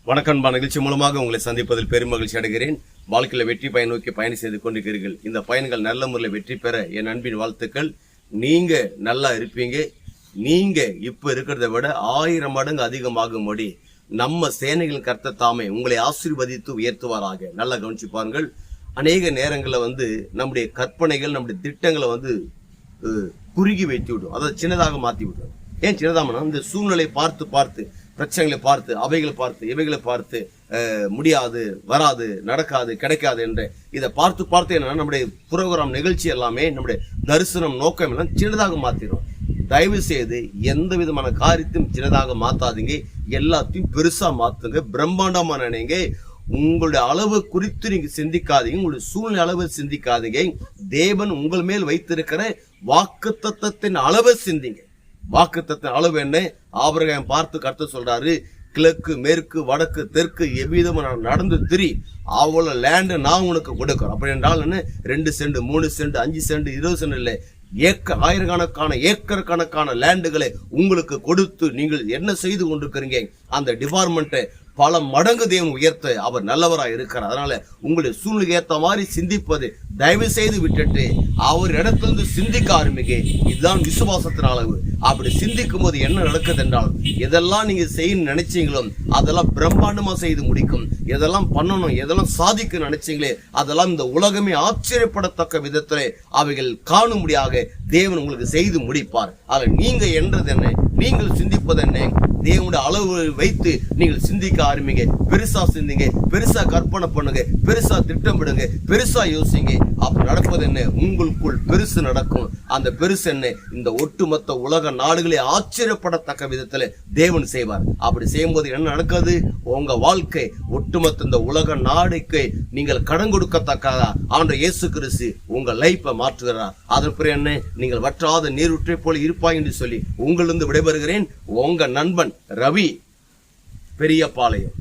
வணக்கம். நிகழ்ச்சி மூலமாக உங்களை சந்திப்பதில் பெரும் மகிழ்ச்சி அடைகிறேன். வாழ்க்கையில வெற்றி பயன் நோக்கி பயணம் செய்து கொண்டிருக்கிறீர்கள். இந்த பயன்கள் நல்ல முறையில் வெற்றி பெற என் அன்பின் வாழ்த்துக்கள். நீங்க நல்லா இருப்பீங்க. நீங்க இப்ப இருக்கிறத விட 1000 மடங்கு அதிகமாகும்படி நம்ம சேனைகளின் கர்த்தர் தாமே உங்களை ஆசீர்வதித்து உயர்த்துவாராக. நல்லா கவனிச்சு பாருங்கள். அநேக நேரங்களில் நம்முடைய கற்பனைகள், நம்முடைய திட்டங்களை குறுகி வைத்து விடும். அதை சின்னதாக மாற்றி விடும். ஏன் சின்னதாகனா, இந்த சூழ்நிலை பார்த்து பிரச்சனைகளை பார்த்து, அவைகளை பார்த்து, இவைகளை பார்த்து முடியாது, வராது, நடக்காது, கிடைக்காது என்ற இதை பார்த்து என்னன்னா நம்முடைய புரோகிராம் நிகழ்ச்சி எல்லாமே, நம்முடைய தரிசனம் நோக்கம் எல்லாம் சின்னதாக மாத்திரும். தயவு செய்து எந்த விதமான காரியத்தையும் சின்னதாக மாத்தாதீங்க. எல்லாத்தையும் பெருசா மாத்துங்க. பிரம்மாண்டமா நினைங்க. உங்களுடைய அளவு குறித்து நீங்க சிந்திக்காதீங்க. உங்களுடைய சூழ்நிலை அளவு சிந்திக்காதீங்க. தேவன் உங்கள் மேல் வைத்திருக்கிற வாக்குத்தத்தத்தின் அளவை சிந்திங்க. வாக்குத்தத்தின் அளவு என்ன? ஆபிரகாம் பார்த்து கர்த்தர் சொல்றாரு, கிழக்கு, மேற்கு, வடக்கு, தெற்கு எவ்விதமும் நான் நடந்து திரி, அவ்வளோ லேண்டு நான் உனக்கு கொடுக்கிறேன். அப்படி என்றால் என்ன? 2 சென்ட், 3 சென்ட், 5 சென்ட், 20 சென்ட் இல்லை, ஆயிரக்கணக்கான ஏக்கர் கணக்கான லேண்டுகளை உங்களுக்கு கொடுத்து நீங்கள் என்ன செய்து கொண்டிருக்கிறீங்க? அந்த டிபார்ட்மெண்ட்டை பல மடங்கு தேவன் உயர்த்த அவர் நல்லவராக இருக்கிறார். அதனால உங்களுடைய சூழ்நிலை ஏற்ற மாதிரி சிந்திப்பது தயவு செய்து விட்டுட்டு அவர் இடத்துல சிந்திக்க ஆரம்பிங்க. இதுதான் விசுவாசத்தின் அளவு. அப்படி சிந்திக்கும் போது என்ன நடக்குது என்றால், எதெல்லாம் நீங்க செய்யணும்னு நினைச்சீங்களோ அதெல்லாம் பிரம்மாண்டமா செய்து முடிக்கும். எதெல்லாம் பண்ணணும், எதெல்லாம் சாதிக்க நினைச்சீங்களே அதெல்லாம் இந்த உலகமே ஆச்சரியப்படத்தக்க விதத்திலே அவைகள் காணும்படியாக தேவன் உங்களுக்கு செய்து முடிப்பார். அதில் நீங்க என்றது என்ன, நீங்கள் சிந்திப்பது என்ன? தேவனுடைய அளவு வைத்து நீங்கள் சிந்திக்க ஆரம்பிங்க. பெருசா சிந்திங்க, பெருசா கற்பனை பண்ணுங்க, பெருசா திட்டமிடுங்க, பெருசா யோசிங்க. அப்ப நடப்பது என்ன? உங்களுக்குள் பெருசு நடக்கும். அந்த பெருசு என்ன? இந்த ஒட்டுமொத்த உலக நாடுகளே ஆச்சரியப்படத்தக்க விதத்துல தேவன் செய்வார். அப்படி செய்யும் போது என்ன நடக்குது? உங்க வாழ்க்கை ஒட்டுமொத்த இந்த உலக நாடுக்கு நீங்கள் கடன் கொடுக்கத்தக்கதா ஆண்டவர் இயேசு கிறிஸ்து உங்க லைஃபை மாற்றுகிறார். அதற்கு என்ன? நீங்கள் வற்றாத நீரூற்றை போல இருப்பாய் என்று சொல்லி உங்களிருந்து விடைபெறுகிறேன். உங்க நண்பன் ரவி, பெரியபாளையம்.